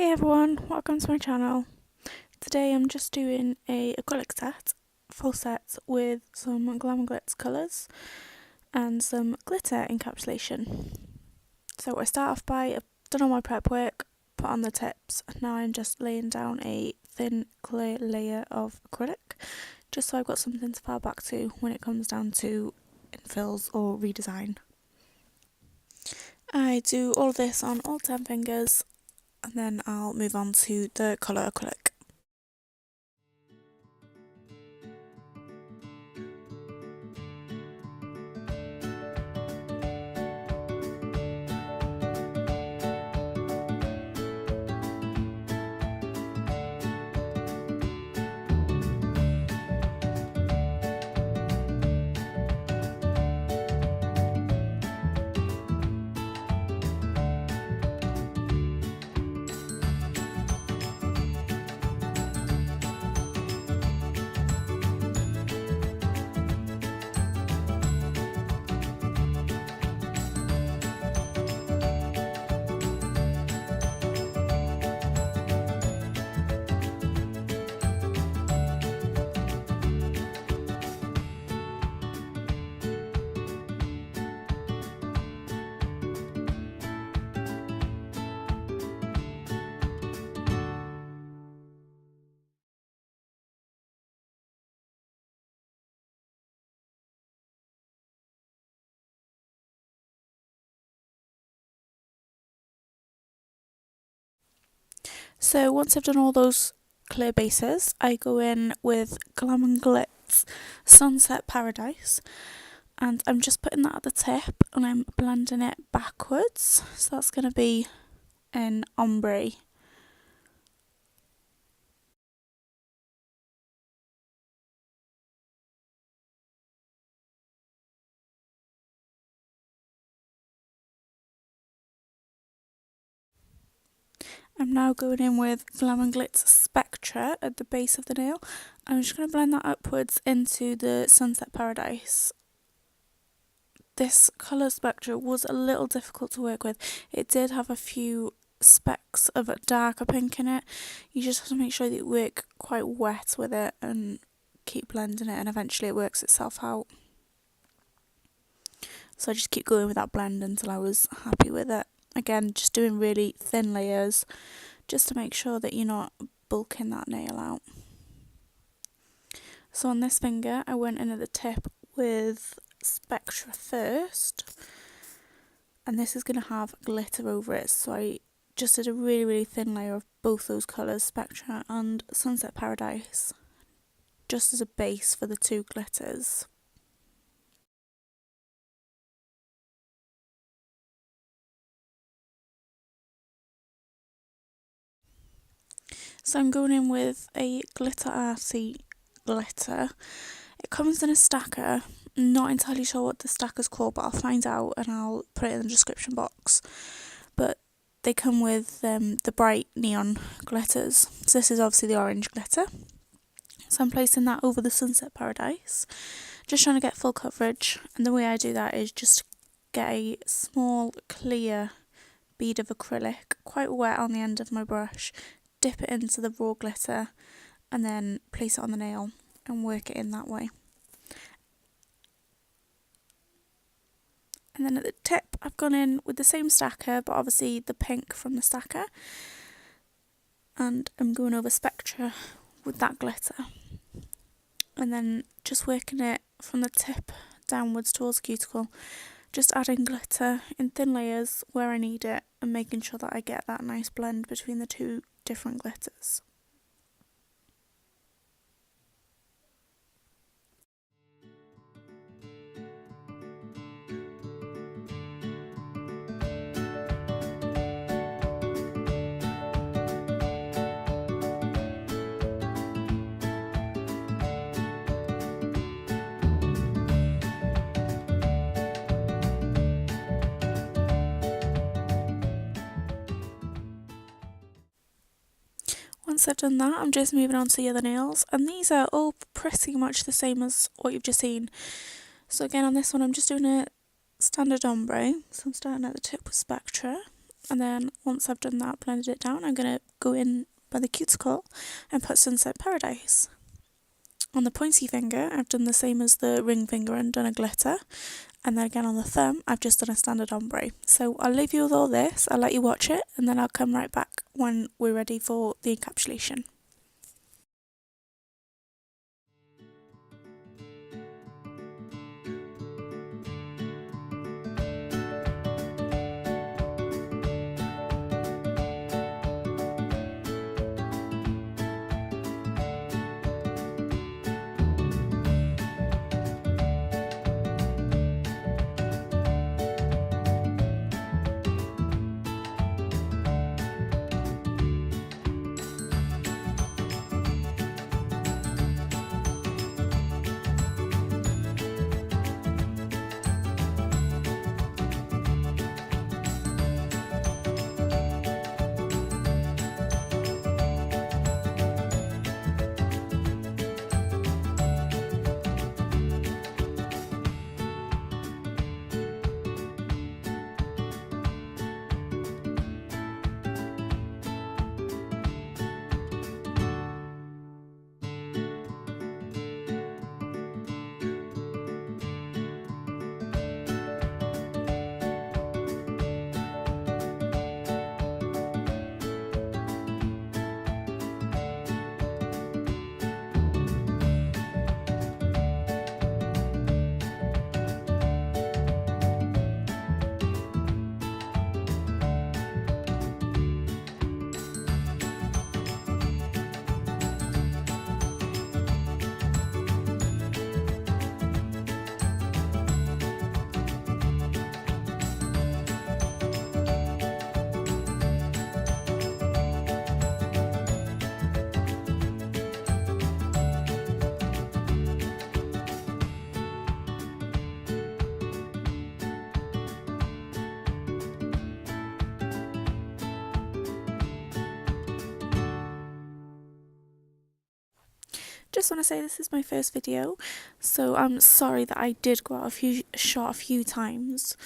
Hey everyone, welcome to my channel. Today I'm just doing a acrylic set, full set with some Glam and Glits colours and some glitter encapsulation. So I start off by, I've done all my prep work, put on the tips, and now I'm just laying down a thin clear layer of acrylic, just so I've got something to fall back to when it comes down to infills or redesign. I do all of this on all 10 fingers, and then I'll move on to the colour acrylic. So once I've done all those clear bases, I go in with Glam and Glits Sunset Paradise, and I'm just putting that at the tip and I'm blending it backwards, so that's going to be an ombre. I'm now going in with Glam and Glits Spectra at the base of the nail. I'm just going to blend that upwards into the Sunset Paradise. This colour spectra was a little difficult to work with. It did have a few specks of a darker pink in it. You just have to make sure that you work quite wet with it and keep blending it, and eventually it works itself out. So I just keep going with that blend until I was happy with it. Again, just doing really thin layers just to make sure that you're not bulking that nail out. So on this finger I went in at the tip with Spectra first, and this is going to have glitter over it, so I just did a really thin layer of both those colours, Spectra and Sunset Paradise, just as a base for the two glitters. So I'm going in with a glitter arty glitter. It comes in a stacker. I'm not entirely sure what the stacker's called, but I'll find out and I'll put it in the description box. But they come with the bright neon glitters. So this is obviously the orange glitter. So I'm placing that over the Sunset Paradise, just trying to get full coverage. And the way I do that is just get a small clear bead of acrylic, quite wet on the end of my brush, dip it into the raw glitter and then place it on the nail and work it in that way. And then at the tip I've gone in with the same stacker, but obviously the pink from the stacker, and I'm going over Spectra with that glitter, and then just working it from the tip downwards towards the cuticle, just adding glitter in thin layers where I need it and making sure that I get that nice blend between the two different glitters. Once I've done that, I'm just moving on to the other nails, and these are all pretty much the same as what you've just seen. So again, on this one I'm just doing a standard ombre, so I'm starting at the tip with Spectra, And then once I've done that, blended it down, I'm going to go in by the cuticle and put Sunset Paradise. On the pointy finger, I've done the same as the ring finger and done a glitter. And then again on the thumb, I've just done a standard ombre. So I'll leave you with all this, I'll let you watch it, and then I'll come right back when we're ready for the encapsulation. Just want to say this is my first video, so I'm sorry that I did go out shot a few times.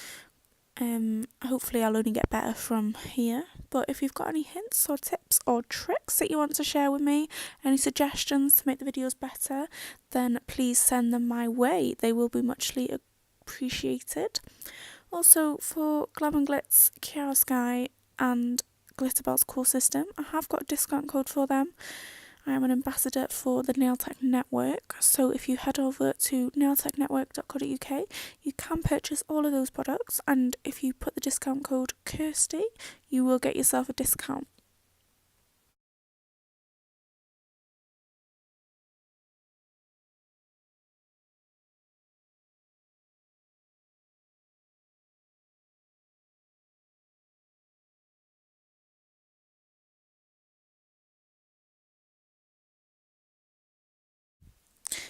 Hopefully I'll only get better from here, but if you've got any hints or tips or tricks that you want to share with me, any suggestions to make the videos better, then please send them my way. They will be muchly appreciated. Also, for Glam and Glits, Kiara Sky and Glitterbell's core system, I have got a discount code for them. I am an ambassador for the Nail Tech Network, so if you head over to nailtechnetwork.co.uk, you can purchase all of those products, and if you put the discount code Kirsty, you will get yourself a discount.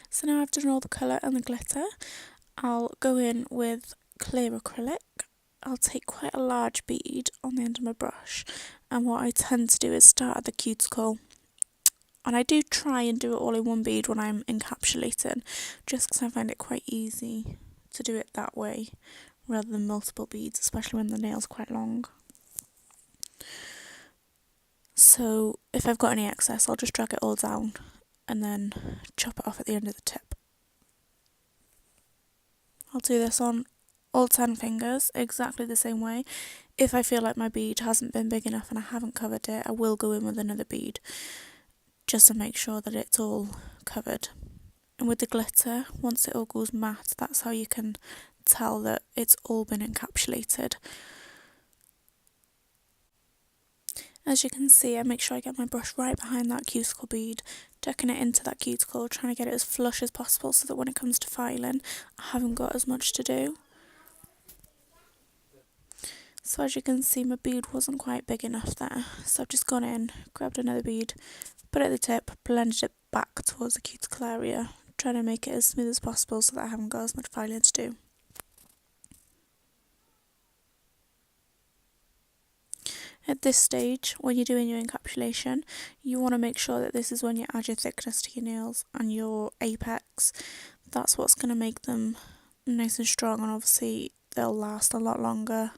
So now I've done all the colour and the glitter, I'll go in with clear acrylic. I'll take quite a large bead on the end of my brush, and what I tend to do is start at the cuticle, and I do try and do it all in one bead when I'm encapsulating, just because I find it quite easy to do it that way rather than multiple beads, especially when the nail's quite long. So if I've got any excess, I'll just drag it all down and then chop it off at the end of the tip. I'll do this on all 10 fingers exactly the same way. If I feel like my bead hasn't been big enough and I haven't covered it, I will go in with another bead just to make sure that it's all covered. And with the glitter, once it all goes matte, that's how you can tell that it's all been encapsulated. As you can see, I make sure I get my brush right behind that cuticle bead, tucking it into that cuticle, trying to get it as flush as possible so that when it comes to filing, I haven't got as much to do. So as you can see, my bead wasn't quite big enough there, so I've just gone in, grabbed another bead, put it at the tip, blended it back towards the cuticle area, trying to make it as smooth as possible so that I haven't got as much filing to do. At this stage, when you're doing your encapsulation, you want to make sure that this is when you add your thickness to your nails and your apex. That's what's going to make them nice and strong, and obviously they'll last a lot longer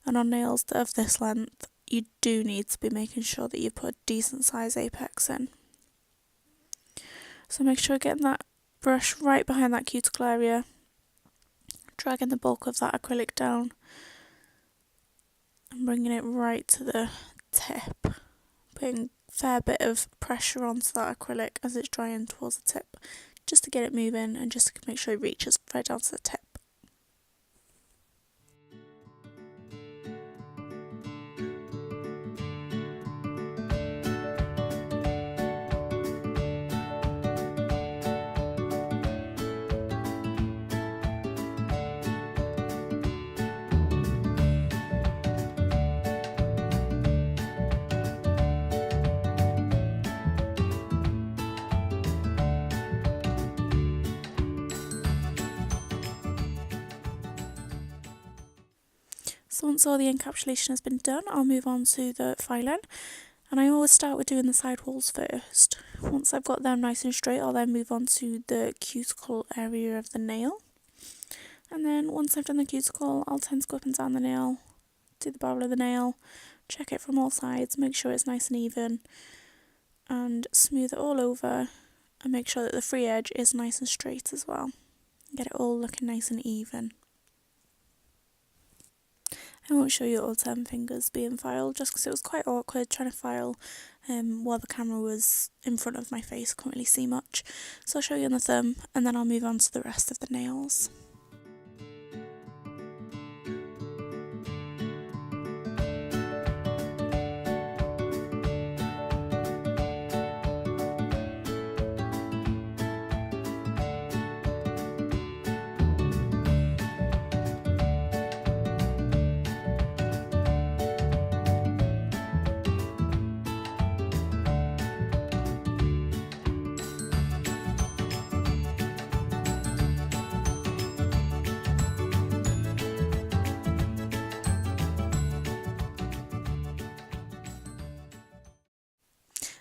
And on nails that are of this length, you do need to be making sure that you put a decent size apex in. So make sure you're getting that brush right behind that cuticle area, dragging the bulk of that acrylic down and bringing it right to the tip, putting a fair bit of pressure onto that acrylic as it's drying towards the tip, just to get it moving and just to make sure it reaches right down to the tip. So once all the encapsulation has been done, I'll move on to the filing, and I always start with doing the side walls first. Once I've got them nice and straight, I'll then move on to the cuticle area of the nail, and then once I've done the cuticle, I'll tend to go up and down the nail, do the barrel of the nail, check it from all sides, make sure it's nice and even, and smooth it all over, and make sure that the free edge is nice and straight as well. Get it all looking nice and even. I won't show you all 10 fingers being filed just because it was quite awkward trying to file while the camera was in front of my face. I couldn't really see much. So I'll show you on the thumb and then I'll move on to the rest of the nails.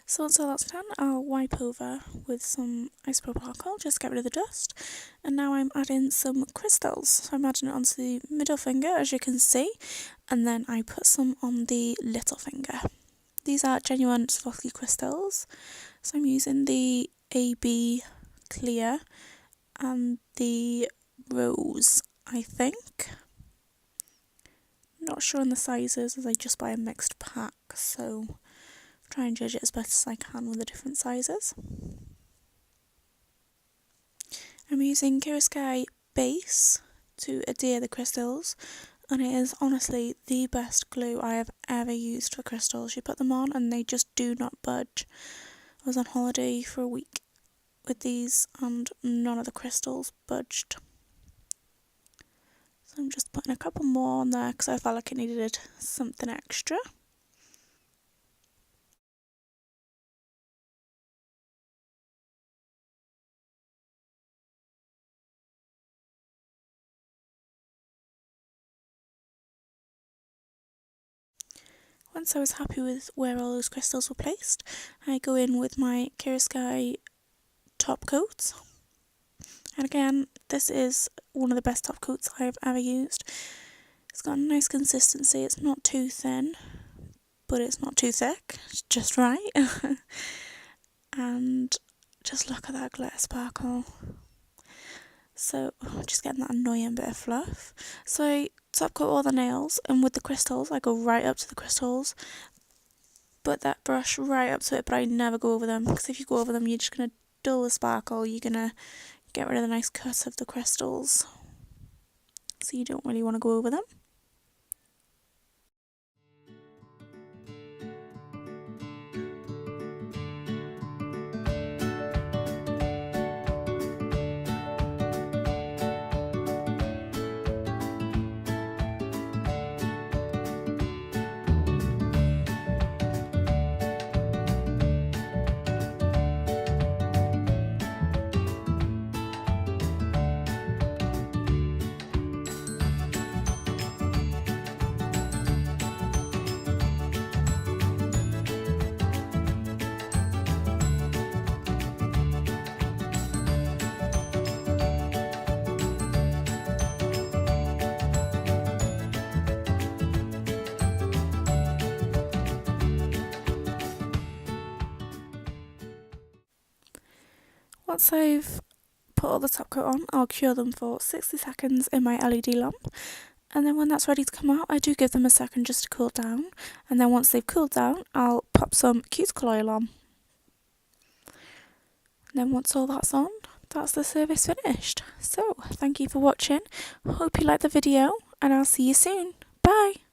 So once all that's done, I'll wipe over with some isopropyl alcohol just to get rid of the dust. And now I'm adding some crystals. So I'm adding it onto the middle finger, as you can see, and then I put some on the little finger. These are genuine Swarovski crystals. So I'm using the AB clear and the rose, I think. Not sure on the sizes as I just buy a mixed pack, so try and judge it as best as I can with the different sizes. I'm using Kiara Sky base to adhere the crystals, and it is honestly the best glue I have ever used for crystals. You put them on and they just do not budge. I was on holiday for a week with these and none of the crystals budged. So I'm just putting a couple more on there because I felt like it needed something extra. Once I was happy with where all those crystals were placed, I go in with my Kiara Sky Topcoat. And again, this is one of the best top coats I've ever used. It's got a nice consistency, it's not too thin, but it's not too thick, it's just right. And just look at that glitter sparkle. So, just getting that annoying bit of fluff. So I top coat all the nails, and with the crystals, I go right up to the crystals, put that brush right up to it, but I never go over them, because if you go over them, you're just going to dull the sparkle, you're going to get rid of the nice cut of the crystals. So you don't really want to go over them. Once I've put all the top coat on, I'll cure them for 60 seconds in my LED lamp, and then when that's ready to come out, I do give them a second just to cool down, and then once they've cooled down, I'll pop some cuticle oil on. And then once all that's on, that's the service finished. So, thank you for watching, hope you liked the video, and I'll see you soon. Bye!